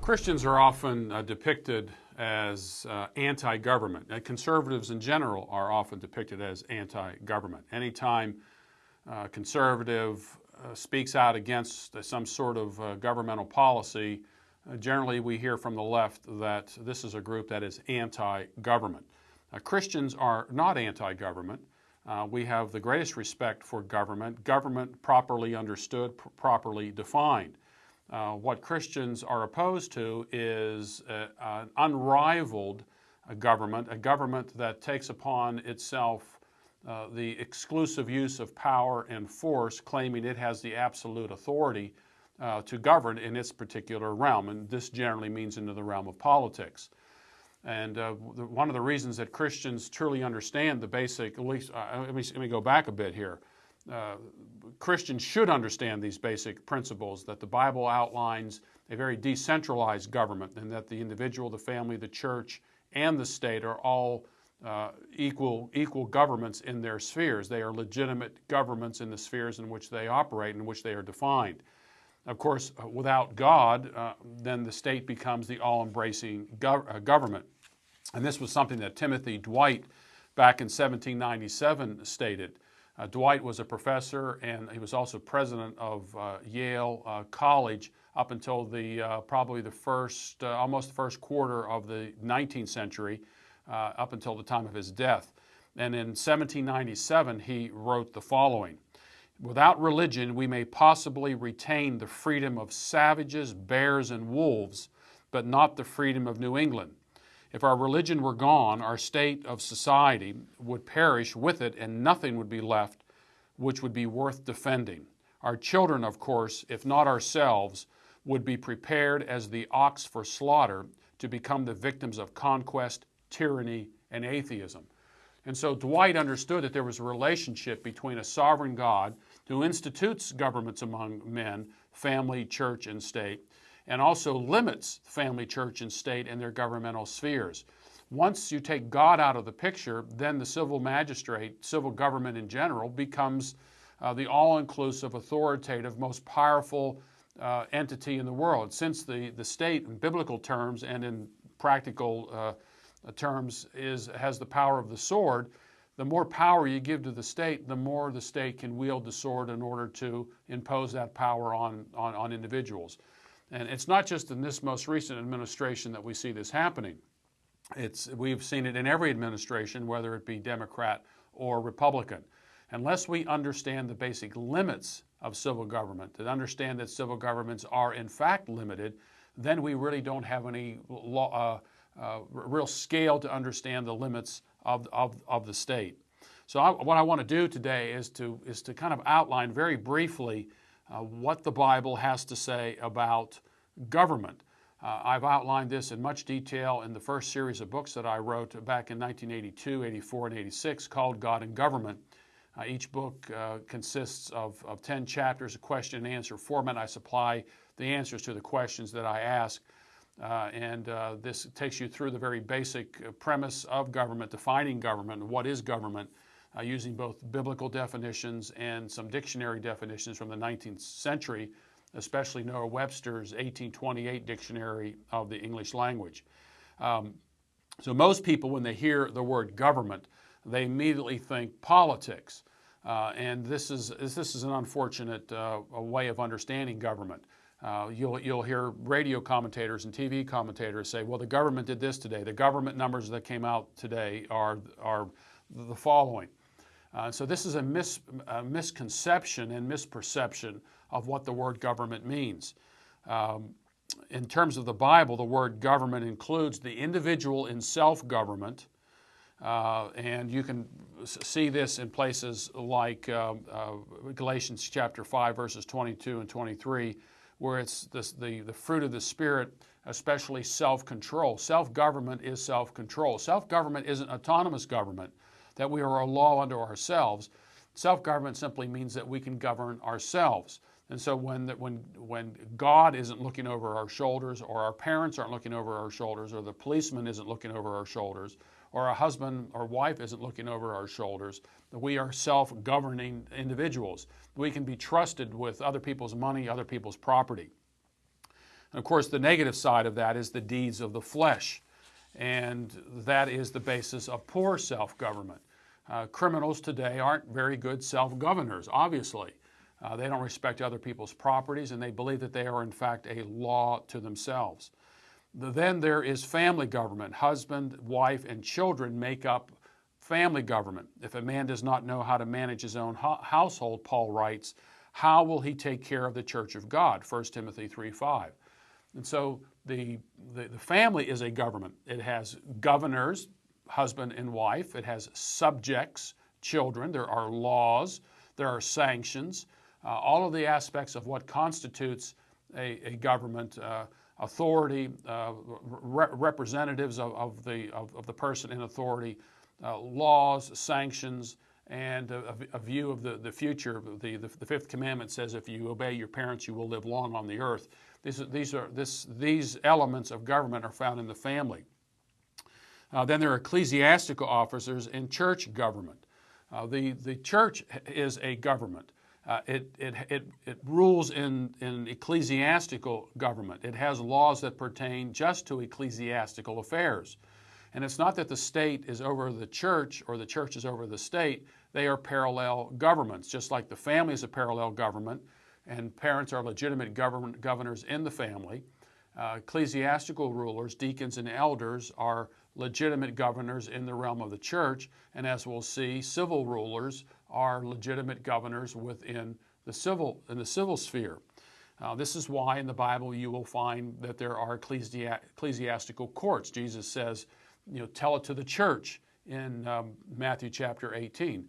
Christians are often depicted as anti-government. Conservatives in general are often depicted as anti-government. Anytime a conservative speaks out against some sort of governmental policy, generally we hear from the left that this is a group that is anti-government. Christians are not anti-government. We have the greatest respect for government, government properly understood, properly defined. What Christians are opposed to is an unrivaled government, a government that takes upon itself the exclusive use of power and force, claiming it has the absolute authority to govern in its particular realm, and this generally means into the realm of politics. And one of the reasons that Christians truly understand the basic, at least, let me go back a bit here. Christians should understand these basic principles that the Bible outlines a very decentralized government, and that the individual, the family, the church, and the state are all equal governments in their spheres. They are legitimate governments in the spheres in which they operate, in which they are defined. Of course, without God, then the state becomes the all-embracing government. And this was something that Timothy Dwight back in 1797 stated. Dwight was a professor, and he was also president of Yale College up until probably the first, almost the first quarter of the 19th century, up until the time of his death. And in 1797, he wrote the following: "Without religion, we may possibly retain the freedom of savages, bears, and wolves, but not the freedom of New England. If our religion were gone, our state of society would perish with it, and nothing would be left which would be worth defending. Our children, of course, if not ourselves, would be prepared as the ox for slaughter to become the victims of conquest, tyranny, and atheism." And so Dwight understood that there was a relationship between a sovereign God who institutes governments among men, family, church, and state, and also limits family, church, and state in their governmental spheres. Once you take God out of the picture, then the civil magistrate, civil government in general, becomes the all-inclusive, authoritative, most powerful entity in the world. Since the state, in biblical terms and in practical terms, has the power of the sword, the more power you give to the state, the more the state can wield the sword in order to impose that power on individuals. And it's not just in this most recent administration that we see this happening. We've seen it in every administration, whether it be Democrat or Republican. Unless we understand the basic limits of civil government, to understand that civil governments are in fact limited, then we really don't have any real scale to understand the limits of the state. So what I want to do today is to kind of outline very briefly what the Bible has to say about government. I've outlined this in much detail in the first series of books that I wrote back in 1982, 84, and 86 called God and Government. Each book consists of 10 chapters, a question and answer format. I supply the answers to the questions that I ask. This takes you through the very basic premise of government, defining government, what is government, using both biblical definitions and some dictionary definitions from the 19th century, especially Noah Webster's 1828 Dictionary of the English Language. So most people, when they hear the word government, they immediately think politics. And this is an unfortunate way of understanding government. You'll hear radio commentators and TV commentators say, well, the government did this today. The government numbers that came out today are the following. So this is a misconception and misperception of what the word government means. In terms of the Bible, the word government includes the individual in self-government, and you can see this in places like Galatians chapter 5, verses 22 and 23, where it's the fruit of the Spirit, especially self-control. Self-government is self-control. Self-government isn't autonomous government, that we are a law unto ourselves. Self-government simply means that we can govern ourselves. And so when God isn't looking over our shoulders, or our parents aren't looking over our shoulders, or the policeman isn't looking over our shoulders, or a husband or wife isn't looking over our shoulders, we are self-governing individuals. We can be trusted with other people's money, other people's property. And of course, the negative side of that is the deeds of the flesh, and that is the basis of poor self-government. Criminals today aren't very good self-governors, obviously. They don't respect other people's properties, and they believe that they are in fact a law to themselves. Then there is family government. Husband, wife, and children make up family government. If a man does not know how to manage his own household, Paul writes, how will he take care of the church of God? 1 Timothy 3:5. And so the family is a government. It has governors, husband and wife. It has subjects, children. There are laws. There are sanctions. All of the aspects of what constitutes a government, authority, representatives of the person in authority, laws, sanctions, and a view of the future. The fifth commandment says, if you obey your parents, you will live long on the earth. These elements of government are found in the family. Then there are ecclesiastical officers in church government. The church is a government. It rules in ecclesiastical government. It has laws that pertain just to ecclesiastical affairs. And it's not that the state is over the church or the church is over the state. They are parallel governments, just like the family is a parallel government and parents are legitimate governors in the family. Ecclesiastical rulers, deacons and elders are legitimate governors in the realm of the church, and as we'll see, civil rulers are legitimate governors within the civil sphere. This is why in the Bible you will find that there are ecclesiastical courts. Jesus says, tell it to the church in Matthew chapter 18.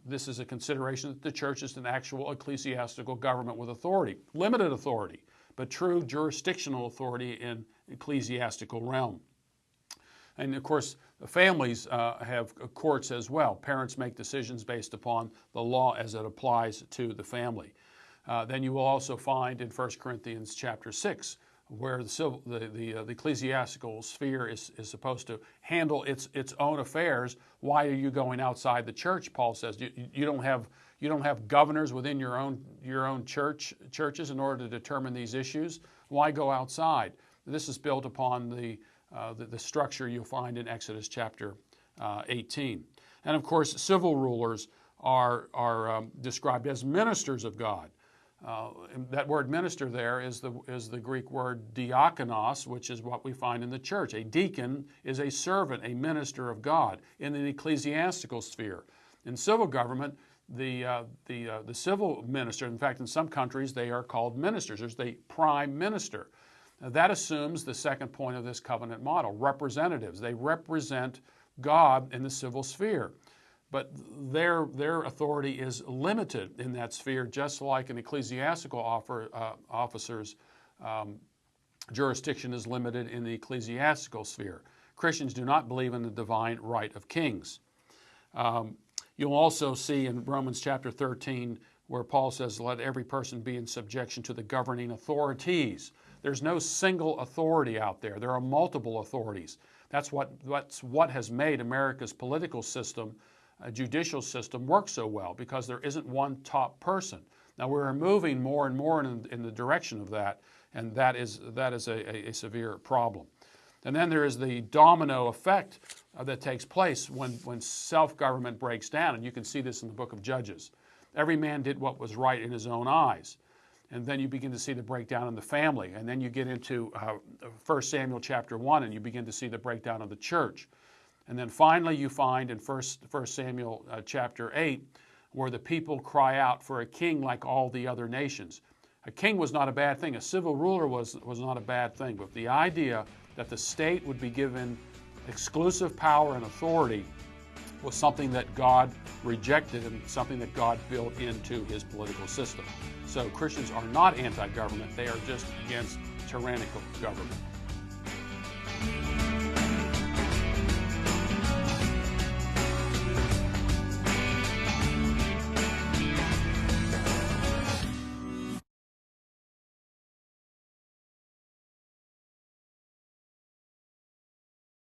This is a consideration that the church is an actual ecclesiastical government with authority, limited authority, but true jurisdictional authority in ecclesiastical realm. And of course, families have courts as well. Parents make decisions based upon the law as it applies to the family. Then you will also find in 1 Corinthians chapter 6, where the ecclesiastical sphere is supposed to handle its own affairs. Why are you going outside the church? Paul says you don't have governors within your own churches in order to determine these issues. Why go outside? This is built upon the structure you'll find in Exodus chapter 18. And of course, civil rulers are described as ministers of God. That word minister there is the Greek word diakonos, which is what we find in the church. A deacon is a servant, a minister of God in an ecclesiastical sphere. In civil government, the civil minister, in fact, in some countries they are called ministers. There's the prime minister. That assumes the second point of this covenant model, representatives. They represent God in the civil sphere. But their authority is limited in that sphere, just like an ecclesiastical officer's jurisdiction is limited in the ecclesiastical sphere. Christians do not believe in the divine right of kings. You'll also see in Romans chapter 13 where Paul says, let every person be in subjection to the governing authorities. There's no single authority out there. There are multiple authorities. That's what has made America's political system, judicial system, work so well, because there isn't one top person. Now we're moving more and more in the direction of that, and that is a severe problem. And then there is the domino effect that takes place when self-government breaks down, and you can see this in the book of Judges. Every man did what was right in his own eyes. And then you begin to see the breakdown in the family. And then you get into 1 Samuel chapter 1, and you begin to see the breakdown of the church. And then finally you find in 1 Samuel chapter 8, where the people cry out for a king like all the other nations. A king was not a bad thing. A civil ruler was not a bad thing. But the idea that the state would be given exclusive power and authority was something that God rejected and something that God built into his political system. So Christians are not anti-government. They are just against tyrannical government.